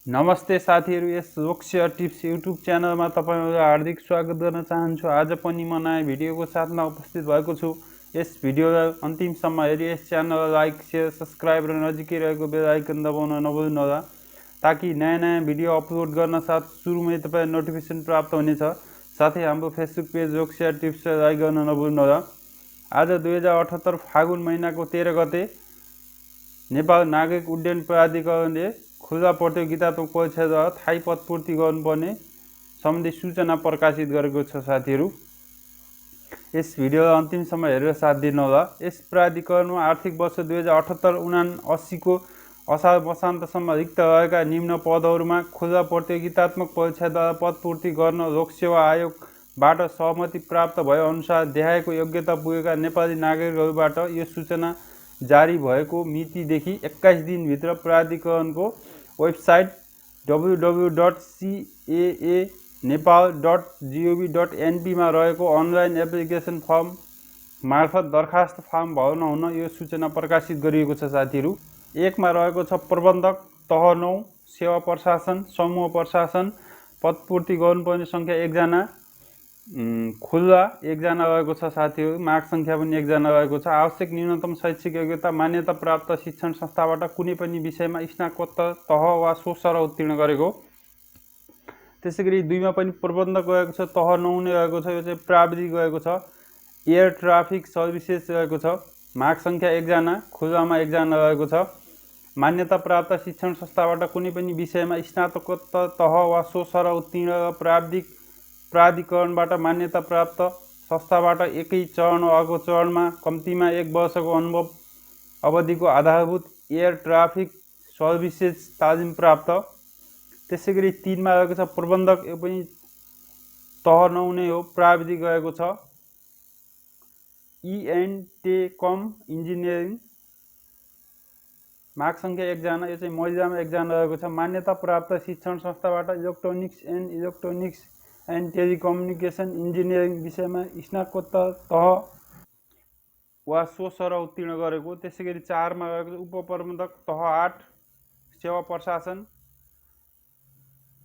नमस्ते साथीहरू, यस लोकसेयर tips YouTube च्यानलमा तपाईहरुलाई हार्दिक स्वागत गर्न चाहन्छु। आज पनि म नयाँ भिडियोको साथमा उपस्थित भएको छु। यस भिडियोलाई अन्तिमसम्म हेरी यस च्यानललाई लाइक, शेयर, सब्स्क्राइब र नजिकै रहेको बेल आइकन दबाउन नभुल्नुहोला ताकि नयाँ भिडियो अपलोड गर्न साथ सुरुमै तपाईलाई नोटिफिकेसन प्राप्त हुनेछ। साथै हाम्रो फेसबुक पेज लोकसेयर टिप्सलाई लाइक गर्न नभुल्नुहोला। आज 2078 फागुन महिनाको 13 गते नेपाल नागरिक उड्डयन प्राधिकरणले खुला प्रतियोगितात्मक परीक्षाद्वारा थायी पदपूर्ति गर्नुपर्ने सम्बन्धी सूचना प्रकाशित गरेको छ। साथीहरू, यस भिडियोलाई अन्तिमसम्म हेरेर साथ दिनुहोला। यस प्राधिकरणमा आर्थिक वर्ष 2078-79 को असार मसान्तसम्म रिक्त रहेका निम्न पदहरूमा खुला प्रतियोगितात्मक परीक्षाद्वारा पदपूर्ति गर्न लोकसेवा आयोगबाट सहमति प्राप्त भए अनुसार देखाएको योग्यता पुगेका नेपाली नागरिकहरूबाट यो सूचना जारी भएको मितिदेखि 21 दिनभित्र प्राधिकरणको वेबसाइट www.caaanepal.gov.np मा रहेको अनलाइन एप्लिकेसन फर्म मार्फत दरखास्त फर्म भर्न हुन यो सूचना प्रकाशित गरिएको छ। साथीहरू, 1 मा रहेको छ प्रबन्धक तह 9 सेवा प्रशासन समूह प्रशासन पदपूर्ति गर्नुपर्ने संख्या 1 जना, खुल्ला 1 जना रहेको छ। साथीहरू, माग संख्या पनि 1 जना रहेको छ। आवश्यक न्यूनतम शैक्षिक योग्यता मान्यता प्राप्त शिक्षण संस्थाबाट कुनै पनि विषयमा स्नातकोत्तर तह वा सोसर उत्तीर्ण गरेको। त्यसैगरी 2 मा पनि प्रबन्धक रहेको छ, तह 9 नै रहेको छ। यो चाहिँ प्राविधिक रहेको छ, एयर ट्राफिक सर्भिसेस रहेको छ। माग संख्या 1 जना, खुल्लामा 1 जना रहेको छ। मान्यता प्राप्त शिक्षण संस्थाबाट कुनै पनि विषयमा स्नातकोत्तर तह वा सोसर उत्तीर्ण र प्राधिकरणबाट मान्यता प्राप्त संस्थाबाट एकै चरण वा अर्को चरणमा कम्तीमा 1 वर्षको अनुभव अवधिको आधारभूत एयर ट्राफिक सर्भिसेज तालिम प्राप्त। त्यसैगरी 3 मा रहेको छ प्रबन्धक, यो पनि तह 9 नै हो, प्राविधिक रहेको छ, टेकम इन्जिनियरिङ। माग संख्या 1 जना, यो चाहिँ महिलामा 1 जना रहेको छ। मान्यता प्राप्त शिक्षण संस्थाबाट इलेक्ट्रोनिक्स एन्ड टेलिकम्युनिकेसन इन्जिनियरिङ विषयमा स्नातकोत्तर तह वा सोसर उत्तीर्ण गरेको। त्यसैगरी 4 मा रहेको उपप्रबन्धक तह 8 सेवा प्रशासन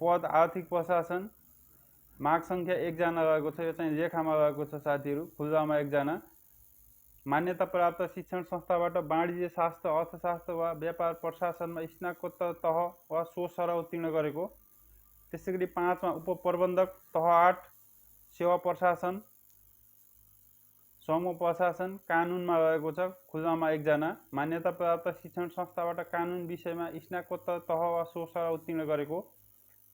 पद आर्थिक प्रशासन। माग संख्या 1 जना रहेको छ, यो चाहिँ लेखामा रहेको छ। साथीहरू, खुल्लामा 1 जना। मान्यता प्राप्त शिक्षण संस्थाबाट वाणिज्य शास्त्र अर्थशास्त्र वा व्यापार प्रशासनमा स्नातकोत्तर तह वा सोसर उत्तीर्ण गरेको। त्यसैगरी 5 मा उपप्रबन्धक तह 8 सेवा प्रशासन समूह प्रशासन कानुनमा रहेको छ, खुल्लामा 1 जना। मान्यता प्राप्त शिक्षण संस्थाबाट कानुन विषयमा स्नातकोत्तर तह वा सोसर उत्तीर्ण गरेको।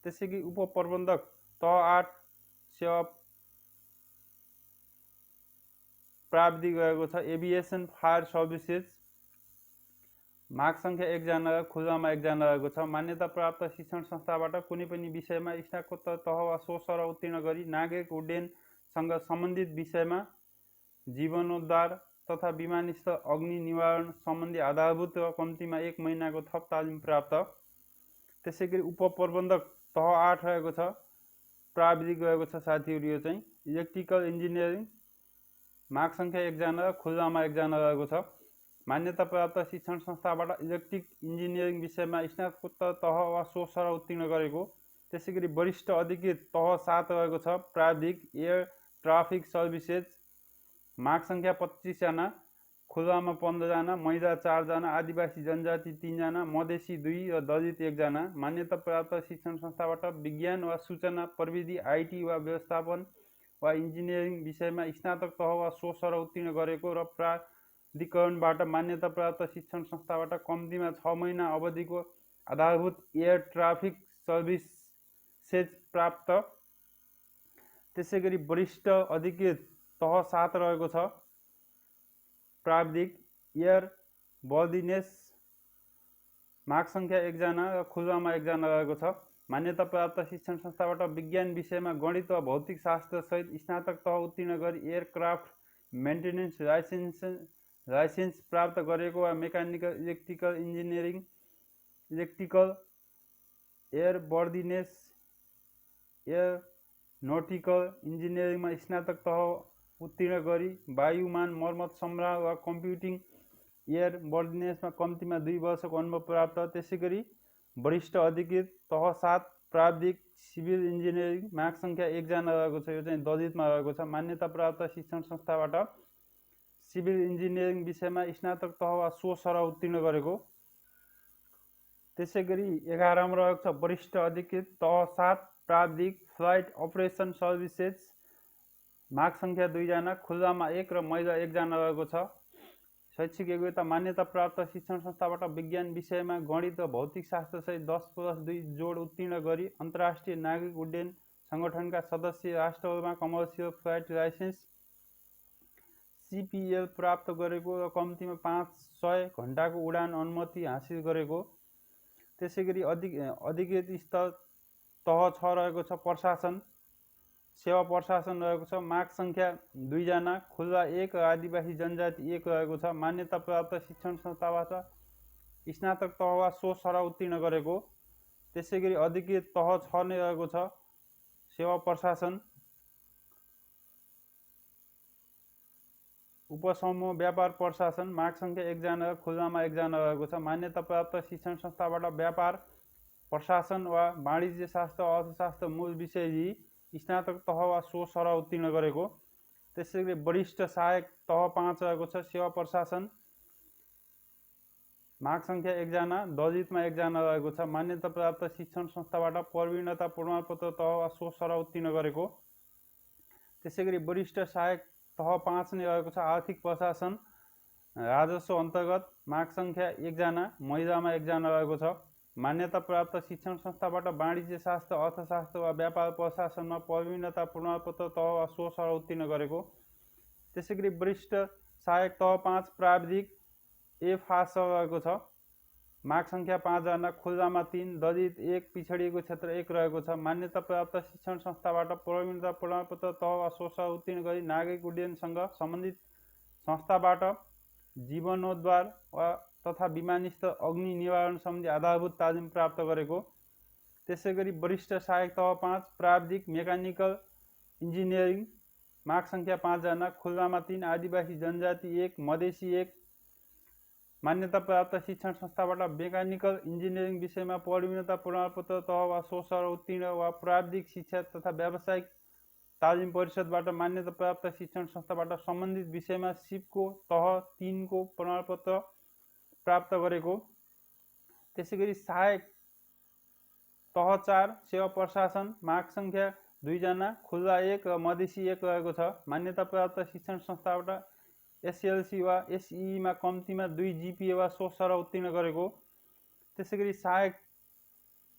त्यसैगरी उपप्रबन्धक तह 8 सेवा प्राविधिक रहेको छ, एभिएसन फायर सर्भिसेज। माग संख्या 1 जना, खुल्लामा 1 जना रहेको छ। मान्यता प्राप्त शिक्षण संस्थाबाट कुनै पनि विषयमा स्नातकोत्तर तह वा सोसर उत्तीर्ण गरी नागरिक उड्डयनसँग सम्बन्धित विषयमा जीवनोद्धार तथा विमानस्थल अग्नि निवारण सम्बन्धी आधारभूत र कम्तीमा 1 महिनाको थप तालिम प्राप्त। त्यसैगरी उपप्रबन्धक तह 8 रहेको छ, प्राविधिक रहेको छ। साथीहरू, यो चाहिँ इलेक्ट्रिकल इन्जिनियरिङ। माग संख्या 1 जना, खुल्लामा 1 जना रहेको छ। मान्यता प्राप्त शिक्षण संस्थाबाट इलेक्ट्रिक इन्जिनियरिङ विषयमा स्नातकोत्तर तह वा सोसर उत्तीर्ण गरेको। त्यसैगरी वरिष्ठ अधिकृत तह 7 रहेको छ, प्राविधिक एयर ट्राफिक सर्भिसेज। माग संख्या 25 जना, खुल्लामा 15 जना, महिला 4 जना, आदिवासी जनजाति 3 जना, मधेसी 2 र दलित 1 जना। मान्यता प्राप्त शिक्षण संस्थाबाट विज्ञान वा सूचना प्रविधि आइटी वा व्यवस्थापन वा इन्जिनियरिङ विषयमा स्नातक तह वा सोसर उत्तीर्ण गरेको र प्राधिकरणबाट मान्यता प्राप्त शिक्षण संस्थाबाट कम्तीमा 6 महिना अवधिको आधारभूत एयर ट्राफिक सर्भिसेज प्राप्त। त्यसैगरी वरिष्ठ अधिकृत तह 7 रहेको छ, प्राविधिक एयर वर्दिनेस। माग संख्या 1 जना र खुल्लामा 1 जना रहेको छ। मान्यता प्राप्त शिक्षण संस्थाबाट विज्ञान विषयमा गणित वा भौतिक शास्त्र सहित स्नातक तह उत्तीर्ण गरी एयरक्राफ्ट मेन्टेनेन्स लाइसेन्स प्राप्त गरेको वा mechanical electrical engineering electrical airworthiness aeronautical इन्जिनियरिङमा स्नातक तह उत्तीर्ण गरी वायुमान मर्मत सम्भार वा कम्प्युटिङ एयर वर्दिनेसमा कम्तीमा 2 वर्षको अनुभव प्राप्त। त्यसैगरी वरिष्ठ अधिकृत तह 7 प्राविधिक सिभिल इन्जिनियरिङ माग सङ्ख्या 1 जना रहेको छ। यो चाहिँ दलितमा रहेको छ। मान्यता प्राप्त शिक्षण संस्थाबाट सिभिल इन्जिनियरिङ विषयमा स्नातक तह वा सो सरह उत्तीर्ण गरेको। त्यसैगरी 11 मा रहेको छ वरिष्ठ अधिकृत तह 7 प्राविधिक फ्लाइट अपरेसन सर्भिसेज माग सङ्ख्या 2 जना, खुल्लामा 1 र महिला 1 जना रहेको छ। शैक्षिक योग्यता मान्यता प्राप्त शिक्षण संस्थाबाट विज्ञान विषयमा गणित र भौतिक शास्त्र सहित 10+2 जोड उत्तीर्ण गरी अन्तर्राष्ट्रिय नागरिक उड्डयन सङ्गठनका सदस्य राष्ट्रहरूमा कमर्सियल फ्लाइट लाइसेन्स CPL प्राप्त गरेको र कम्तीमा 500 घण्टाको उडान अनुमति हासिल गरेको। त्यसैगरी अधिकृत स्तर तह 6 रहेको छ प्रशासन सेवा प्रशासन रहेको छ। माग सङ्ख्या 2 जना, खुल्ला 1 र आदिवासी जनजाति 1 रहेको छ। मान्यता प्राप्त शिक्षण संस्थाबाट स्नातक तह वा सो सरह उत्तीर्ण गरेको। त्यसैगरी अधिकृत तह 6 नै रहेको छ सेवा प्रशासन। उपसमूह व्यापार प्रशासन माग सङ्ख्या 1 जना र खुल्लामा 1 जना रहेको छ। मान्यता प्राप्त शिक्षण संस्थाबाट व्यापार प्रशासन वा वाणिज्य शास्त्र अर्थशास्त्र मूल विषय लिई स्नातक तह वा सो सरह उत्तीर्ण गरेको। त्यसैगरी वरिष्ठ सहायक तह 5 रहेको छ सेवा प्रशासन माग सङ्ख्या 1 जना, दलितमा 1 जना रहेको छ। मान्यता प्राप्त शिक्षण संस्थाबाट प्रवीणता प्रमाणपत्र तह वा सो सरह उत्तीर्ण गरेको। त्यसैगरी वरिष्ठ सहायक तह 5 नै रहेको छ आर्थिक प्रशासन राजस्व अन्तर्गत माग सङ्ख्या 1 जना, महिलामा 1 जना रहेको छ। मान्यता प्राप्त शिक्षण संस्थाबाट वाणिज्य शास्त्र अर्थशास्त्र वा व्यापार प्रशासनमा प्रवीणता प्रमाणपत्र तह वा सो सरह उत्तीर्ण गरेको। त्यसैगरी वरिष्ठ सहायक तह 5 प्राविधिक FAS रहेको छ। माग सङ्ख्या 5 जना, खुल्लामा 3, दलित 1, पिछडिएको क्षेत्र 1 रहेको छ। मान्यता प्राप्त शिक्षण संस्थाबाट प्रवीणता प्रमाणपत्र तह वा सो सरह उत्तीर्ण गरी नागरिक उड्डयनसँग सम्बन्धित संस्थाबाट जीवनोद्धार वा तथा विमानस्थल अग्नि निवारण सम्बन्धी आधारभूत तालिम प्राप्त गरेको। त्यसैगरी वरिष्ठ सहायक तह 5 प्राविधिक मेकानिकल इन्जिनियरिङ माग सङ्ख्या 5 जना, खुल्लामा 3, आदिवासी जनजाति 1, मधेसी 1। मान्यता प्राप्त शिक्षण संस्थाबाट मेकानिकल इन्जिनियरिङ विषयमा प्रवीणता प्रमाणपत्र तह वा सो सरह उत्तीर्ण वा प्राविधिक शिक्षा तथा व्यावसायिक तालिम परिषदबाट मान्यता प्राप्त शिक्षण संस्थाबाट सम्बन्धित विषयमा सिपको तह 3 को प्रमाणपत्र प्राप्त गरेको। त्यसैगरी सहायक तह 4 सेवा प्रशासन माग सङ्ख्या 2 जना, खुल्ला 1 र मधेसी 1 रहेको छ। मान्यता प्राप्त शिक्षण संस्थाबाट SLC वा SEE मा कम्तीमा 2 GPA वा सो सरह उत्तीर्ण गरेको। त्यसैगरी सहायक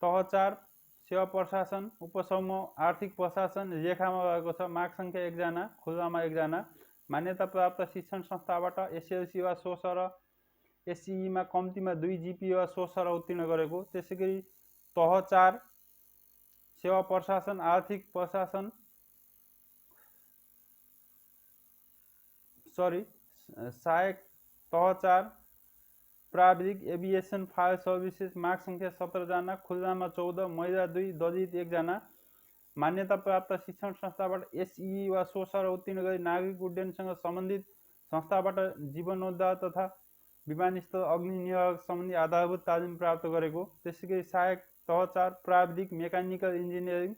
तह 4 सेवा प्रशासन उपसमूह आर्थिक प्रशासन लेखामा रहेको छ। माग सङ्ख्या 1 जना, खुल्लामा 1 जना। मान्यता प्राप्त शिक्षण संस्थाबाट SLC वा सो सरह SEE मा कम्तीमा 2 GPA वा सो सरह उत्तीर्ण गरेको। त्यसैगरी तह 4 सेवा प्रशासन आर्थिक प्रशासन सहायक तह 4 प्राविधिक एभिएसन फायर सर्भिसेज माग सङ्ख्या 17 जना, खुल्लामा 14, महिला 2, दलित 1 जना। मान्यता प्राप्त शिक्षण संस्थाबाट SEE वा सो सरह उत्तीर्ण गरी नागरिक उड्डयनसँग सम्बन्धित संस्थाबाट जीवनोद्धार तथा विमानस्थल अग्नि निवारण सम्बन्धी आधारभूत तालिम प्राप्त गरेको। त्यसैगरी सहायक तह 4 प्राविधिक मेकानिकल इन्जिनियरिङ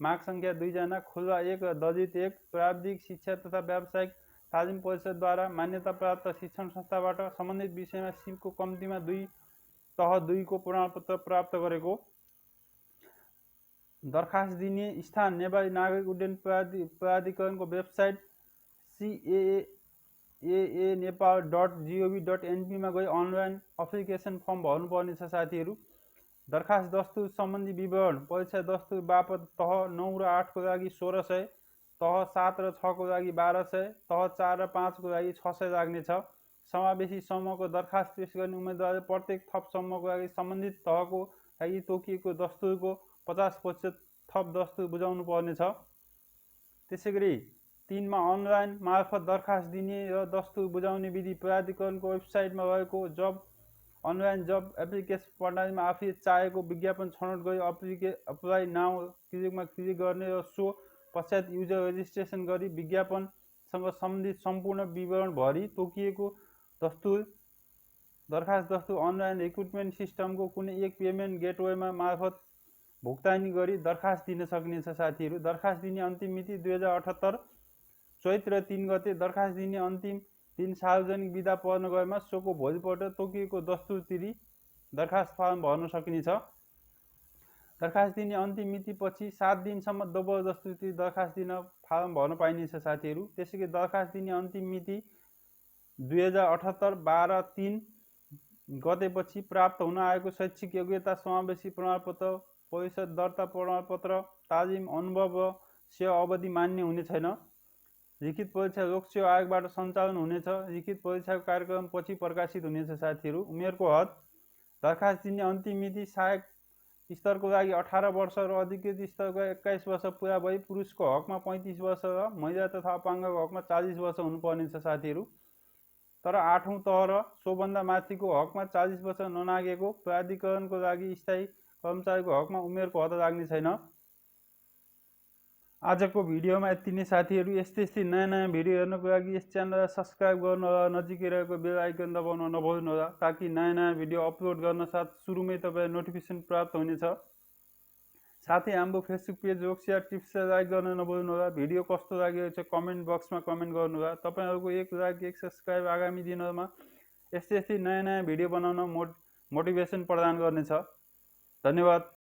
माग सङ्ख्या 2 जना, खुल्ला 1 र दलित 1। प्राविधिक शिक्षा तथा व्यावसायिक तालिम परिषदद्वारा मान्यता प्राप्त शिक्षण संस्थाबाट सम्बन्धित विषयमा सिपको कम्तीमा 2 तह 2 को प्रमाणपत्र प्राप्त गरेको। दरखास्त दिने स्थान नेपाली नागरिक उड्डयन प्राधिकरणको वेबसाइट caaanepal.gov.np मा गई अनलाइन एप्लिकेसन फर्म भर्नुपर्नेछ साथीहरू। दरखास्त दस्तुर सम्बन्धी विवरण परीक्षा दस्तुर बापत तह 9 र 8 को लागि 1600, तह 7 र 6 को लागि 1200, तह 4 र 5 को लागि 600 लाग्नेछ। समावेशी समूहको दरखास्त पेश गर्ने उम्मेदवारले प्रत्येक थप समूहको लागि सम्बन्धित तहको लागि तोकिएको दस्तुरको 50% थप दस्तुर बुझाउनु पर्नेछ। त्यसैगरी 3 मा अनलाइन मार्फत दरखास्त दिने र दस्तुर बुझाउने विधि प्राधिकरणको वेबसाइटमा रहेको अनलाइन जब एप्लिकेसन प्रणालीमा आफूले चाहेको विज्ञापन छनौट गरी अप्लाई नाउ क्लिकमा क्लिक गर्ने र सो पश्चात युजर रेजिस्ट्रेसन गरी विज्ञापनसँग सम्बन्धित सम्पूर्ण विवरण भरी तोकिएको दस्तुर दरखास्त अनलाइन रिक्रुटमेन्ट सिस्टमको कुनै एक पेमेन्ट गेटवेमा मार्फत भुक्तानी गरी दरखास्त दिन सकिनेछ साथीहरू। दरखास्त दिने अन्तिम मिति 2078 चैत्र 3 गते। दरखास्त दिने अन्तिम दिन सार्वजनिक बिदा पर्न गएमा सोको भोलिपल्ट तोकिएको दस्तुर तिरी दरखास्त फारम भर्न सकिनेछ। दरखास्त दिने अन्तिम मिति पछि 7 दिनसम्म दोब्बर दस्तुर तिरी दरखास्त दिन फारम भर्न पाइनेछ साथीहरू। त्यसैगरी दरखास्त दिने अन्तिम मिति 2078 12/3 गतेपछि प्राप्त हुन आएको शैक्षिक योग्यता समावेशी प्रमाणपत्र, परिषद दर्ता प्रमाणपत्र, तालिम, अनुभव र सेवा अवधि मान्य हुने छैन। लिखित परीक्षा लोक सेवा आयोगबाट सञ्चालन हुनेछ। लिखित परीक्षाको कार्यक्रम पछि प्रकाशित हुनेछ साथीहरू। उमेरको हद दरखास्त दिने अन्तिम मिति सहायक स्तरको लागि 18 वर्ष र अधिकृत स्तरको 21 वर्ष पुरा भई पुरुषको हकमा 35 वर्ष र महिला तथा अपाङ्गको हकमा 40 वर्ष हुनुपर्नेछ साथीहरू। तर 8औं तह र सोभन्दा माथिको हकमा 40 वर्ष ननागेको प्राधिकरणको लागि स्थायी कर्मचारीको हकमा उमेरको हद लाग्ने छैन। आजको भिडियोमा यति नै साथीहरू। यस्तै नयाँ भिडियो हेर्नको लागि यस च्यानललाई सब्स्क्राइब गर्नु र नजिकै रहेको बेल आइकन दबाउन नभुल्नुहोला, ताकि नयाँ भिडियो अपलोड गर्न साथ सुरुमै तपाईलाई नोटिफिकेसन प्राप्त हुनेछ। साथै हाम्रो फेसबुक पेज रोक्सिया टिप्सलाई लाइक गर्न नभुल्नुहोला। भिडियो कस्तो लाग्यो कमेन्ट बक्समा कमेन्ट गर्नुहोला। तपाईहरुको एक लाइक एक सब्स्क्राइब आगामी दिनहरूमा यस्तै नयाँ भिडियो बनाउन मोटिभेसन प्रदान गर्नेछ। धन्यवाद।